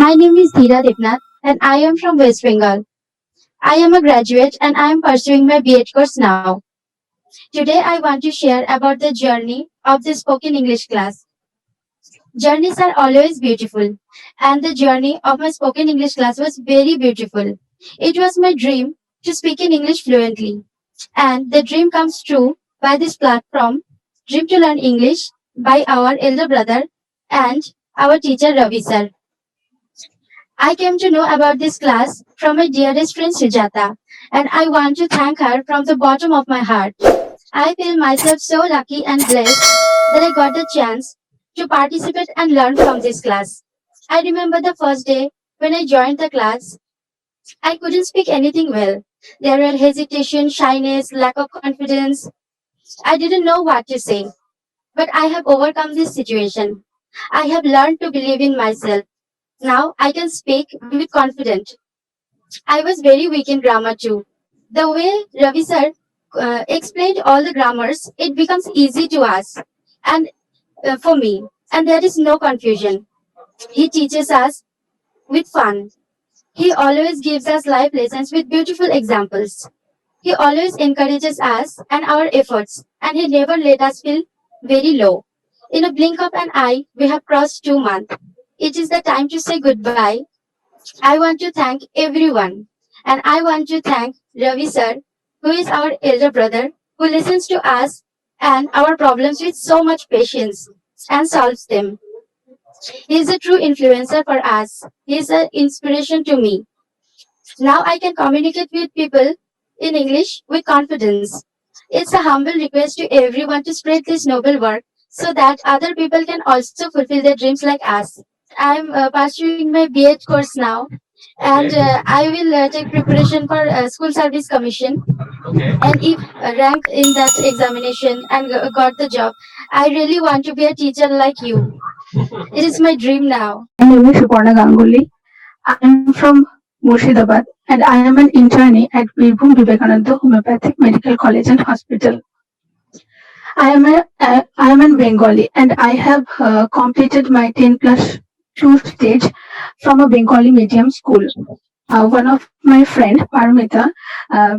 My name is Dheera Devnath and I am from West Bengal. I am a graduate and I am pursuing my B.Ed course now. Today I want to share about the journey of the spoken English class. Journeys are always beautiful and the journey of my spoken English class was very beautiful. It was my dream to speak in English fluently and the dream comes true by this platform, Dream to Learn English by our elder brother and our teacher Ravi sir. I came to know about this class from my dearest friend Sujata, and I want to thank her from the bottom of my heart. I feel myself so lucky and blessed that I got the chance to participate and learn from this class. I remember the first day when I joined the class, I couldn't speak anything well. There were hesitation, shyness, lack of confidence. I didn't know what to say, but I have overcome this situation. I have learned to believe in myself. Now I can speak with confidence. I was very weak in grammar too. The way Ravi sir explained all the grammars, it becomes easy to us and for me, and there is no confusion. He teaches us with fun. He always gives us life lessons with beautiful examples. He always encourages us and our efforts, and he never let us feel very low. In a blink of an eye, we have crossed 2 months. It is the time to say goodbye. I want to thank everyone. And I want to thank Ravi sir, who is our elder brother, who listens to us and our problems with so much patience and solves them. He is a true influencer for us. He is an inspiration to me. Now I can communicate with people in English with confidence. It's a humble request to everyone to spread this noble work so that other people can also fulfill their dreams like us. I'm pursuing my B.Ed course now, and I will take preparation for School Service Commission. And if ranked in that examination and got the job, I really want to be a teacher like you. It is my dream now. My name is Suparna Ganguly. I am from Murshidabad and I am an internee at Birbhum Vivekananda Homeopathic Medical College and Hospital. I am an Bengali and I have completed my 10 plus 2 stage from a Bengali medium school. One of my friend Paramita, uh,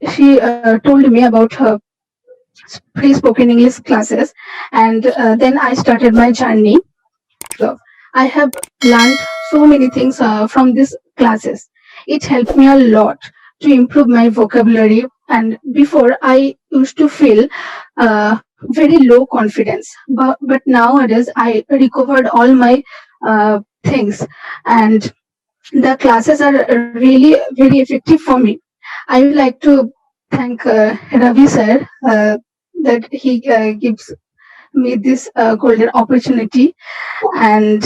she told me about her free spoken English classes, and then I started my journey. So I have learned so many things from these classes. It helped me a lot to improve my vocabulary. And before I used to feel very low confidence, but nowadays I recovered all my things, and the classes are really very effective for me. I would like to thank Ravi sir that he gives me this golden opportunity, and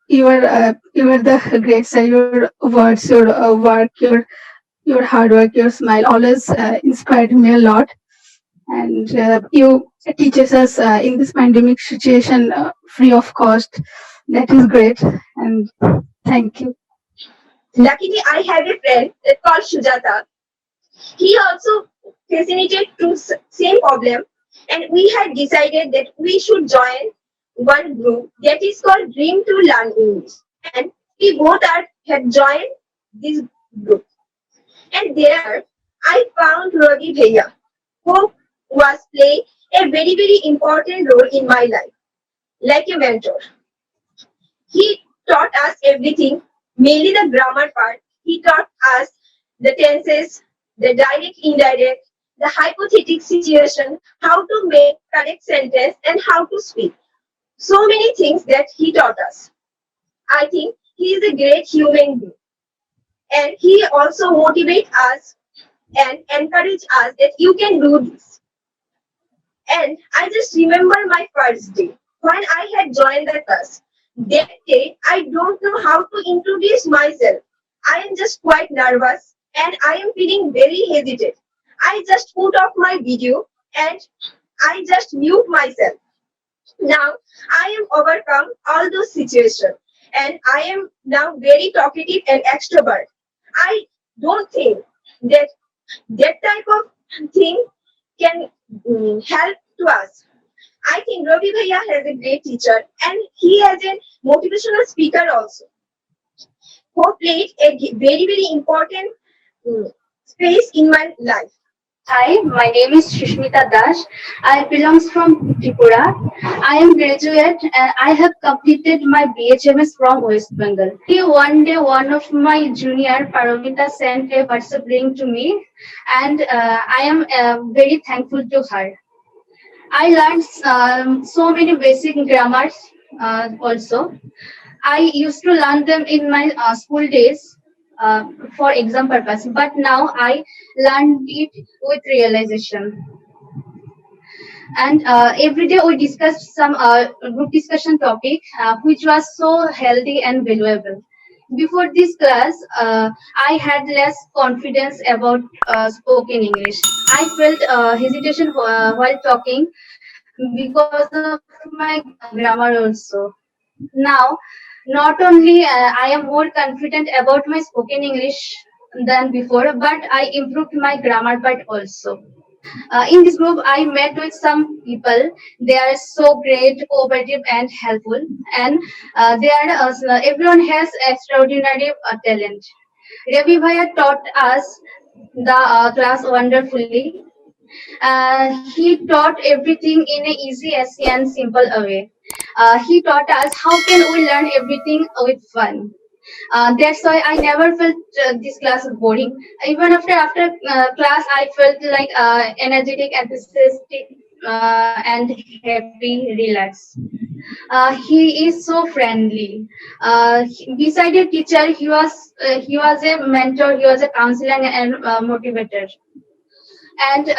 you are the great sir. Your words, your work, your hard work, your smile always inspired me a lot. And you teaches us in this pandemic situation free of cost. That is great, and thank you. Luckily, I have a friend called Sujata. He also fascinated to same problem, and we had decided that we should join one group that is called Dream to Learn English. And we both had joined this group. And there, I found Ravi Bhaiya, who was playing a very important role in my life, like a mentor. He taught us everything, mainly the grammar part. He taught us the tenses, the direct, indirect, the hypothetical situation, how to make correct sentence, and how to speak. So many things that he taught us. I think he is a great human being. And he also motivates us and encourage us that you can do this. And I just remember my first day when I had joined the class. That day, I don't know how to introduce myself. I am just quite nervous and I am feeling very hesitant. I just put off my video and I just mute myself. Now I am overcome all those situations and I am now very talkative and extrovert. I don't think that that type of thing can help to us. I think Ravi Bhaiya has a great teacher and he has a motivational speaker also who played a very important space in my life. Hi, my name is Shushmita Dash. I belongs from Tripura. I am graduate and I have completed my BHMS from West Bengal. One day, one of my junior Paramita sent a WhatsApp link to me, and I am very thankful to her. I learned so many basic grammars also. I used to learn them in my school days for exam purpose, but now I learned it with realization. And every day we discussed some group discussion topic, which was so healthy and valuable. Before this class, I had less confidence about spoken English. I felt hesitation while talking because of my grammar also. Now, not only I am more confident about my spoken English than before, but I improved my grammar part also. In this group, I met with some people. They are so great, cooperative, and helpful. And everyone has extraordinary talent. Ravi Bhaiya taught us the class wonderfully. He taught everything in a easy, and simple way. He taught us how can we learn everything with fun. That's why I never felt this class boring. Even after class, I felt like energetic, enthusiastic, and happy, relaxed. He is so friendly. Beside a teacher, he was a mentor. He was a counselor and motivator. And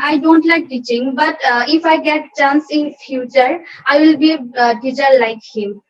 I don't like teaching, but if I get chance in future, I will be a teacher like him.